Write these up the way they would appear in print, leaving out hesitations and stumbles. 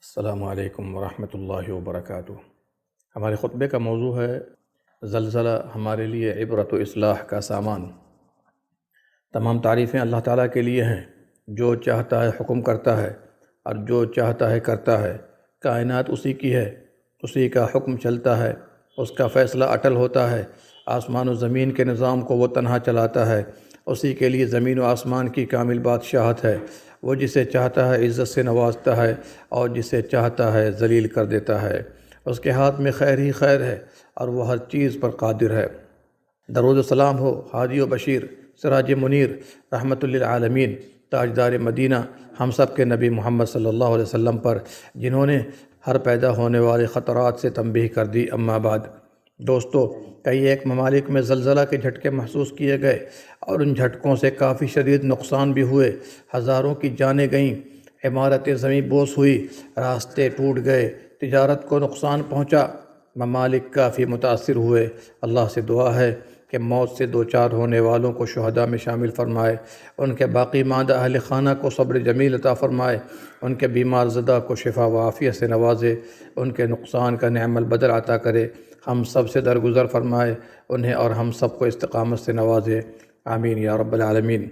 السلام علیکم ورحمۃ اللہ وبرکاتہ۔ ہمارے خطبے کا موضوع ہے زلزلہ ہمارے لیے عبرت و اصلاح کا سامان۔ تمام تعریفیں اللہ تعالیٰ کے لیے ہیں، جو چاہتا ہے حکم کرتا ہے اور جو چاہتا ہے کرتا ہے۔ کائنات اسی کی ہے، اسی کا حکم چلتا ہے، اس کا فیصلہ اٹل ہوتا ہے۔ آسمان و زمین کے نظام کو وہ تنہا چلاتا ہے، اسی کے لیے زمین و آسمان کی کامل بادشاہت ہے۔ وہ جسے چاہتا ہے عزت سے نوازتا ہے اور جسے چاہتا ہے ذلیل کر دیتا ہے۔ اس کے ہاتھ میں خیر ہی خیر ہے اور وہ ہر چیز پر قادر ہے۔ درود و سلام ہو ہادی و بشیر، سراج منیر، رحمت للعالمین، تاجدار مدینہ، ہم سب کے نبی محمد صلی اللہ علیہ وسلم پر، جنہوں نے ہر پیدا ہونے والے خطرات سے تنبیہ کر دی۔ اما بعد، دوستو، کئی ایک ممالک میں زلزلہ کے جھٹکے محسوس کیے گئے اور ان جھٹکوں سے کافی شدید نقصان بھی ہوئے۔ ہزاروں کی جانیں گئیں، عمارتیں زمین بوس ہوئی، راستے ٹوٹ گئے، تجارت کو نقصان پہنچا، ممالک کافی متاثر ہوئے۔ اللہ سے دعا ہے کہ موت سے دوچار ہونے والوں کو شہداء میں شامل فرمائے، ان کے باقی ماندہ اہل خانہ کو صبر جمیل عطا فرمائے، ان کے بیمار زدہ کو شفا و عافیت سے نوازے، ان کے نقصان کا نعم البدل عطا کرے، ہم سب سے درگزر فرمائے، انہیں اور ہم سب کو استقامت سے نوازے، آمین یا رب العالمین۔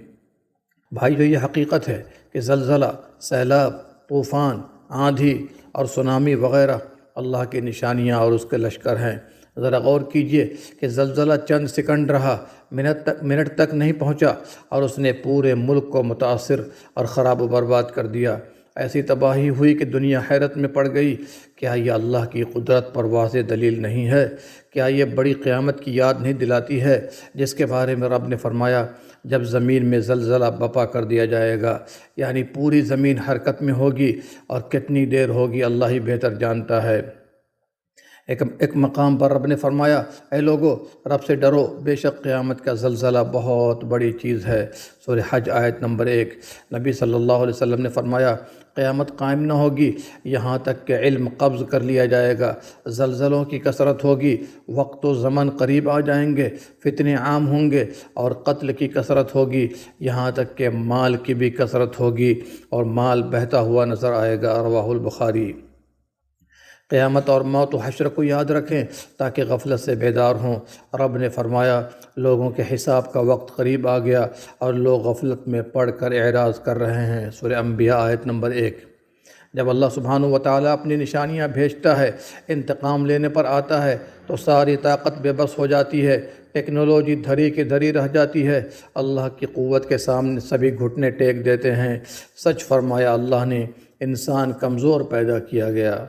بھائی، جو یہ حقیقت ہے کہ زلزلہ، سیلاب، طوفان، آندھی اور سونامی وغیرہ اللہ کی نشانیاں اور اس کے لشکر ہیں۔ ذرا غور کیجئے کہ زلزلہ چند سیکنڈ رہا، منٹ تک نہیں پہنچا اور اس نے پورے ملک کو متاثر اور خراب و برباد کر دیا۔ ایسی تباہی ہوئی کہ دنیا حیرت میں پڑ گئی۔ کیا یہ اللہ کی قدرت پر واضح دلیل نہیں ہے؟ کیا یہ بڑی قیامت کی یاد نہیں دلاتی ہے، جس کے بارے میں رب نے فرمایا، جب زمین میں زلزلہ بپا کر دیا جائے گا، یعنی پوری زمین حرکت میں ہوگی، اور کتنی دیر ہوگی اللہ ہی بہتر جانتا ہے۔ ایک مقام پر رب نے فرمایا، اے لوگو، رب سے ڈرو، بے شک قیامت کا زلزلہ بہت بڑی چیز ہے۔ سورہ حج آیت نمبر 1۔ نبی صلی اللہ علیہ وسلم نے فرمایا، قیامت قائم نہ ہوگی یہاں تک کہ علم قبض کر لیا جائے گا، زلزلوں کی کثرت ہوگی، وقت و زمن قریب آ جائیں گے، فتنے عام ہوں گے، اور قتل کی کثرت ہوگی، یہاں تک کہ مال کی بھی کثرت ہوگی اور مال بہتا ہوا نظر آئے گا۔ رواہ البخاری۔ قیامت اور موت و حشر کو یاد رکھیں تاکہ غفلت سے بیدار ہوں۔ رب نے فرمایا، لوگوں کے حساب کا وقت قریب آ گیا اور لوگ غفلت میں پڑ کر اعراض کر رہے ہیں۔ سورہ انبیاء آیت نمبر 1۔ جب اللہ سبحانہ و تعالیٰ اپنی نشانیاں بھیجتا ہے، انتقام لینے پر آتا ہے، تو ساری طاقت بے بس ہو جاتی ہے، ٹیکنالوجی دھری کی دھری رہ جاتی ہے، اللہ کی قوت کے سامنے سبھی گھٹنے ٹیک دیتے ہیں۔ سچ فرمایا اللہ نے، انسان کمزور پیدا کیا گیا۔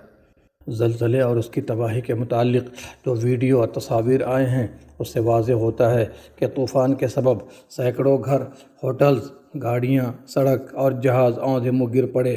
زلزلے اور اس کی تباہی کے متعلق جو ویڈیو اور تصاویر آئے ہیں، اس سے واضح ہوتا ہے کہ طوفان کے سبب سینکڑوں گھر، ہوٹلز، گاڑیاں، سڑک اور جہاز اوندھے منہ گر پڑے۔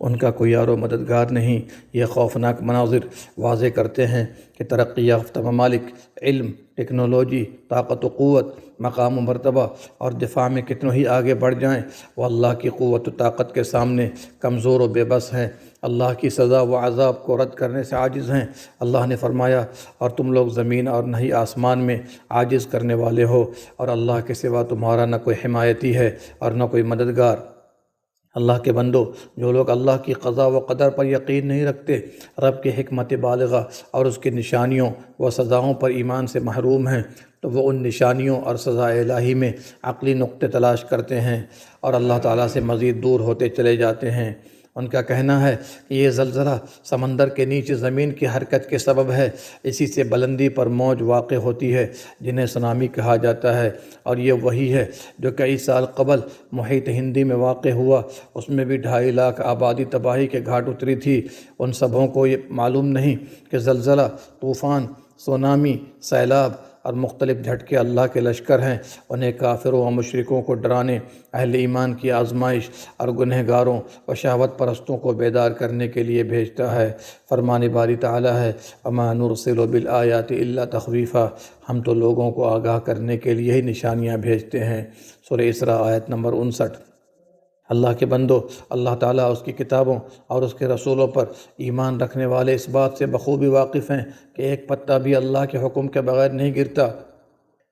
ان کا کوئی یار و مددگار نہیں۔ یہ خوفناک مناظر واضح کرتے ہیں کہ ترقی یافتہ ممالک علم، ٹیکنالوجی، طاقت و قوت، مقام و مرتبہ اور دفاع میں کتنوں ہی آگے بڑھ جائیں، وہ اللہ کی قوت و طاقت کے سامنے کمزور و بے بس ہیں، اللہ کی سزا و عذاب کو رد کرنے سے عاجز ہیں۔ اللہ نے فرمایا، اور تم لوگ زمین اور نہ ہی آسمان میں عاجز کرنے والے ہو، اور اللہ کے سوا تمہارا نہ کوئی حمایتی ہے اور نہ کوئی مددگار۔ اللہ کے بندو، جو لوگ اللہ کی قضا و قدر پر یقین نہیں رکھتے، رب کی حکمت بالغہ اور اس کی نشانیوں و سزاؤں پر ایمان سے محروم ہیں، تو وہ ان نشانیوں اور سزا الہی میں عقلی نقطے تلاش کرتے ہیں اور اللہ تعالیٰ سے مزید دور ہوتے چلے جاتے ہیں۔ ان کا کہنا ہے کہ یہ زلزلہ سمندر کے نیچے زمین کی حرکت کے سبب ہے، اسی سے بلندی پر موج واقع ہوتی ہے جنہیں سونامی کہا جاتا ہے، اور یہ وہی ہے جو کئی سال قبل محیط ہندی میں واقع ہوا، اس میں بھی 2.5 لاکھ آبادی تباہی کے گھاٹ اتری تھی۔ ان سبھوں کو یہ معلوم نہیں کہ زلزلہ، طوفان، سونامی، سیلاب اور مختلف جھٹکے اللہ کے لشکر ہیں، انہیں کافروں و مشرکوں کو ڈرانے، اہل ایمان کی آزمائش اور گنہگاروں و شہوت پرستوں کو بیدار کرنے کے لیے بھیجتا ہے۔ فرمان باری تعالیٰ ہے، وَمَا نُرْسِلُ بِالْآيَاتِ إِلَّا تَخْوِيفًا، ہم تو لوگوں کو آگاہ کرنے کے لیے ہی نشانیاں بھیجتے ہیں۔ سورہ اسراء آیت نمبر 59۔ اللہ کے بندو، اللہ تعالیٰ اس کی کتابوں اور اس کے رسولوں پر ایمان رکھنے والے اس بات سے بخوبی واقف ہیں کہ ایک پتا بھی اللہ کے حکم کے بغیر نہیں گرتا۔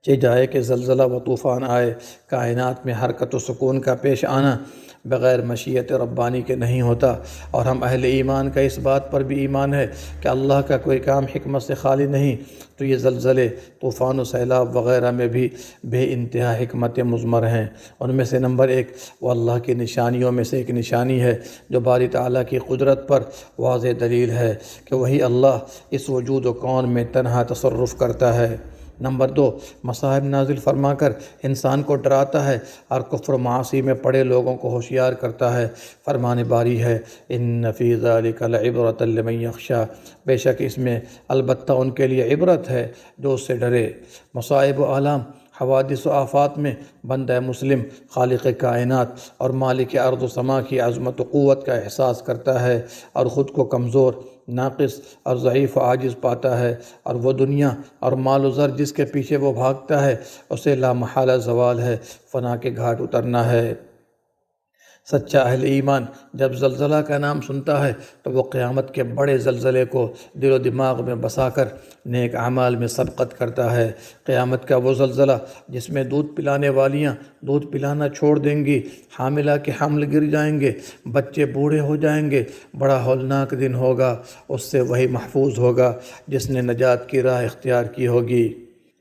چہ جائے کہ زلزلہ و طوفان آئے، کائنات میں حرکت و سکون کا پیش آنا بغیر مشیت ربانی کے نہیں ہوتا، اور ہم اہل ایمان کا اس بات پر بھی ایمان ہے کہ اللہ کا کوئی کام حکمت سے خالی نہیں، تو یہ زلزلے، طوفان و سیلاب وغیرہ میں بھی بے انتہا حکمت مضمر ہیں۔ ان میں سے نمبر 1، وہ اللہ کی نشانیوں میں سے ایک نشانی ہے جو باری تعالیٰ کی قدرت پر واضح دلیل ہے کہ وہی اللہ اس وجود و کون میں تنہا تصرف کرتا ہے۔ نمبر 2، مصائب نازل فرما کر انسان کو ڈراتا ہے اور کفر و معاصی میں پڑے لوگوں کو ہوشیار کرتا ہے۔ فرمان باری ہے، ان فی ذلک لعبرۃ لمن یخشی، بے شک اس میں البتہ ان کے لیے عبرت ہے جو اس سے ڈرے۔ مصائب و آلام، حوادث و آفات میں بندہ مسلم خالق کائنات اور مالک ارض و سما کی عظمت و قوت کا احساس کرتا ہے اور خود کو کمزور، ناقص اور ضعیف و عاجز پاتا ہے، اور وہ دنیا اور مال و زر جس کے پیچھے وہ بھاگتا ہے اسے لامحالہ زوال ہے، فنا کے گھاٹ اترنا ہے۔ سچا اہل ایمان جب زلزلہ کا نام سنتا ہے تو وہ قیامت کے بڑے زلزلے کو دل و دماغ میں بسا کر نیک اعمال میں سبقت کرتا ہے۔ قیامت کا وہ زلزلہ جس میں دودھ پلانے والیاں دودھ پلانا چھوڑ دیں گی، حاملہ کے حمل گر جائیں گے، بچے بوڑھے ہو جائیں گے، بڑا ہولناک دن ہوگا، اس سے وہی محفوظ ہوگا جس نے نجات کی راہ اختیار کی ہوگی۔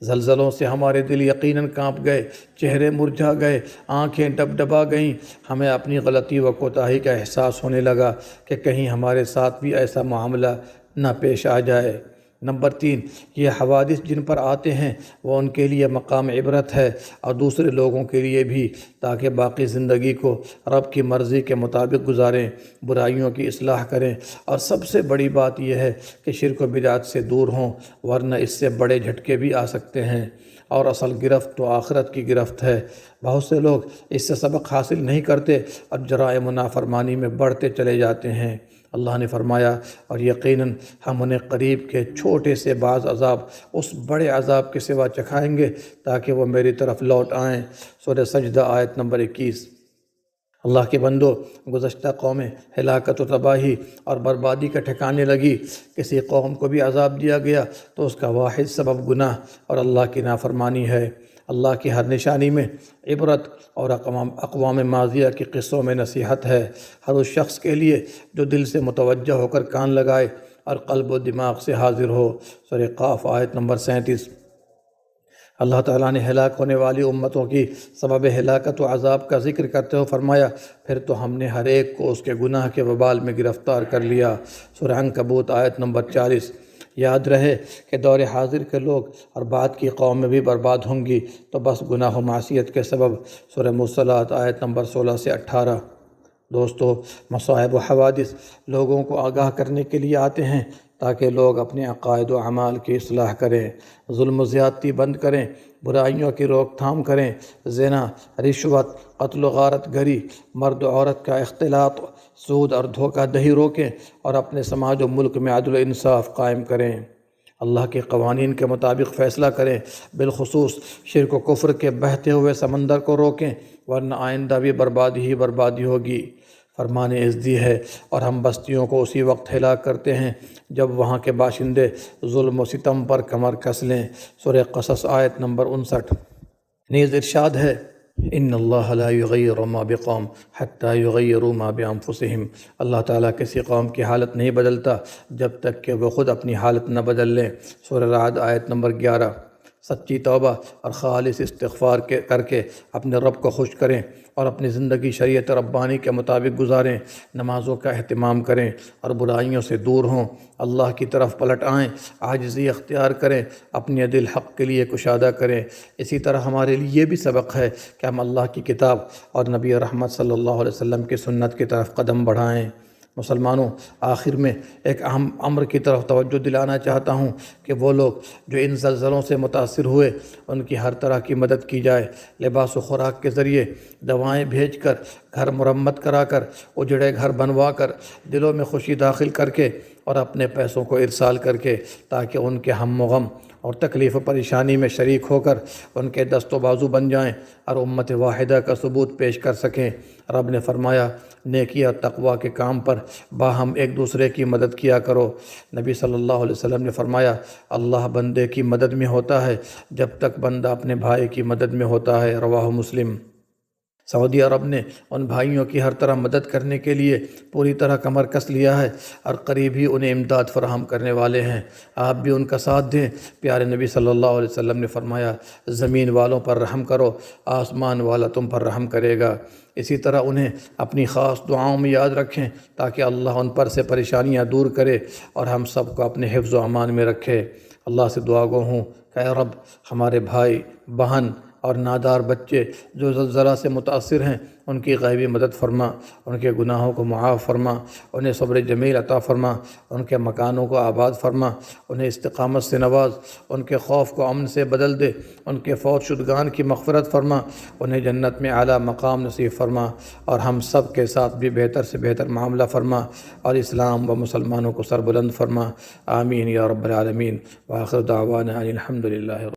زلزلوں سے ہمارے دل یقیناً کانپ گئے، چہرے مرجھا گئے، آنکھیں ڈبڈبا گئیں، ہمیں اپنی غلطی و کوتاہی کا احساس ہونے لگا کہ کہیں ہمارے ساتھ بھی ایسا معاملہ نہ پیش آ جائے۔ نمبر 3، یہ حوادث جن پر آتے ہیں وہ ان کے لیے مقام عبرت ہے اور دوسرے لوگوں کے لیے بھی، تاکہ باقی زندگی کو رب کی مرضی کے مطابق گزاریں، برائیوں کی اصلاح کریں، اور سب سے بڑی بات یہ ہے کہ شرک و بدعت سے دور ہوں، ورنہ اس سے بڑے جھٹکے بھی آ سکتے ہیں، اور اصل گرفت تو آخرت کی گرفت ہے۔ بہت سے لوگ اس سے سبق حاصل نہیں کرتے اور جرائم و نافرمانی میں بڑھتے چلے جاتے ہیں۔ اللہ نے فرمایا، اور یقیناً ہم انہیں قریب کے چھوٹے سے بعض عذاب اس بڑے عذاب کے سوا چکھائیں گے تاکہ وہ میری طرف لوٹ آئیں۔ سورہ سجدہ آیت نمبر 21۔ اللہ کے بندو، گزشتہ قومیں ہلاکت و تباہی اور بربادی کا ٹھکانے لگی، کسی قوم کو بھی عذاب دیا گیا تو اس کا واحد سبب گناہ اور اللہ کی نافرمانی ہے۔ اللہ کی ہر نشانی میں عبرت اور اقوام ماضیہ کے قصوں میں نصیحت ہے، ہر اس شخص کے لیے جو دل سے متوجہ ہو کر کان لگائے اور قلب و دماغ سے حاضر ہو۔ سورہ قاف آیت نمبر 37۔ اللہ تعالیٰ نے ہلاک ہونے والی امتوں کی سبب ہلاکت و عذاب کا ذکر کرتے ہوئے فرمایا، پھر تو ہم نے ہر ایک کو اس کے گناہ کے وبال میں گرفتار کر لیا۔ سورہ عنکبوت آیت نمبر 40۔ یاد رہے کہ دور حاضر کے لوگ اور بعد کی قومیں بھی برباد ہوں گی تو بس گناہ و معصیت کے سبب۔ سورہ مرسلات آیت نمبر 16 سے 18۔ دوستو، مصائب و حوادث لوگوں کو آگاہ کرنے کے لیے آتے ہیں تاکہ لوگ اپنے عقائد و اعمال کی اصلاح کریں، ظلم و زیادتی بند کریں، برائیوں کی روک تھام کریں، زنا، رشوت، قتل و غارت گری، مرد و عورت کا اختلاط، سود اور دھوکہ دہی روکیں، اور اپنے سماج و ملک میں عدل و انصاف قائم کریں۔ اللہ کے قوانین کے مطابق فیصلہ کریں، بالخصوص شرک و کفر کے بہتے ہوئے سمندر کو روکیں، ورنہ آئندہ بھی بربادی ہی بربادی ہوگی۔ فرمان ازدی ہے، اور ہم بستیوں کو اسی وقت ہلاک کرتے ہیں جب وہاں کے باشندے ظلم و ستم پر کمر کس لیں۔ سورہ قصص آیت نمبر 59۔ نیز ارشاد ہے، ان اللہ لا یغیر ما بقوم حتی یغیروا ما بانفسہم، اللہ تعالیٰ کسی قوم کی حالت نہیں بدلتا جب تک کہ وہ خود اپنی حالت نہ بدل لیں۔ سورہ رعد آیت نمبر 11۔ سچی توبہ اور خالص استغفار کر کے اپنے رب کو خوش کریں اور اپنی زندگی شریعت ربانی کے مطابق گزاریں، نمازوں کا اہتمام کریں اور برائیوں سے دور ہوں، اللہ کی طرف پلٹ آئیں، عاجزی اختیار کریں، اپنے دل حق کے لیے کشادہ کریں۔ اسی طرح ہمارے لیے یہ بھی سبق ہے کہ ہم اللہ کی کتاب اور نبی رحمت صلی اللہ علیہ وسلم کی سنت کی طرف قدم بڑھائیں۔ مسلمانوں، آخر میں ایک اہم امر کی طرف توجہ دلانا چاہتا ہوں کہ وہ لوگ جو ان زلزلوں سے متاثر ہوئے ان کی ہر طرح کی مدد کی جائے، لباس و خوراک کے ذریعے، دوائیں بھیج کر، گھر مرمت کرا کر، اجڑے گھر بنوا کر، دلوں میں خوشی داخل کر کے اور اپنے پیسوں کو ارسال کر کے، تاکہ ان کے ہم و غم اور تکلیف و پریشانی میں شریک ہو کر ان کے دست و بازو بن جائیں اور امت واحدہ کا ثبوت پیش کر سکیں۔ رب نے فرمایا نیکی اور تقوی کے کام پر باہم ایک دوسرے کی مدد کیا کرو۔ نبی صلی اللہ علیہ وسلم نے فرمایا اللہ بندے کی مدد میں ہوتا ہے جب تک بندہ اپنے بھائی کی مدد میں ہوتا ہے، رواہ مسلم۔ سعودی عرب نے ان بھائیوں کی ہر طرح مدد کرنے کے لیے پوری طرح کمر کس لیا ہے اور قریب ہی انہیں امداد فراہم کرنے والے ہیں۔ آپ بھی ان کا ساتھ دیں۔ پیارے نبی صلی اللہ علیہ وسلم نے فرمایا زمین والوں پر رحم کرو، آسمان والا تم پر رحم کرے گا۔ اسی طرح انہیں اپنی خاص دعاؤں میں یاد رکھیں تاکہ اللہ ان پر سے پریشانیاں دور کرے اور ہم سب کو اپنے حفظ و امان میں رکھے۔ اللہ سے دعا گو ہوں کہ اے رب ہمارے بھائی بہن اور نادار بچے جو زلزلہ سے متاثر ہیں ان کی غیبی مدد فرما، ان کے گناہوں کو معاف فرما، انہیں صبر جمیل عطا فرما، ان کے مکانوں کو آباد فرما، انہیں استقامت سے نواز، ان کے خوف کو امن سے بدل دے، ان کے فوت شدگان کی مغفرت فرما، انہیں جنت میں اعلیٰ مقام نصیب فرما اور ہم سب کے ساتھ بھی بہتر سے بہتر معاملہ فرما اور اسلام و مسلمانوں کو سربلند فرما۔ آمین یا رب العالمین۔ وآخر دعوانا ان الحمد للہ۔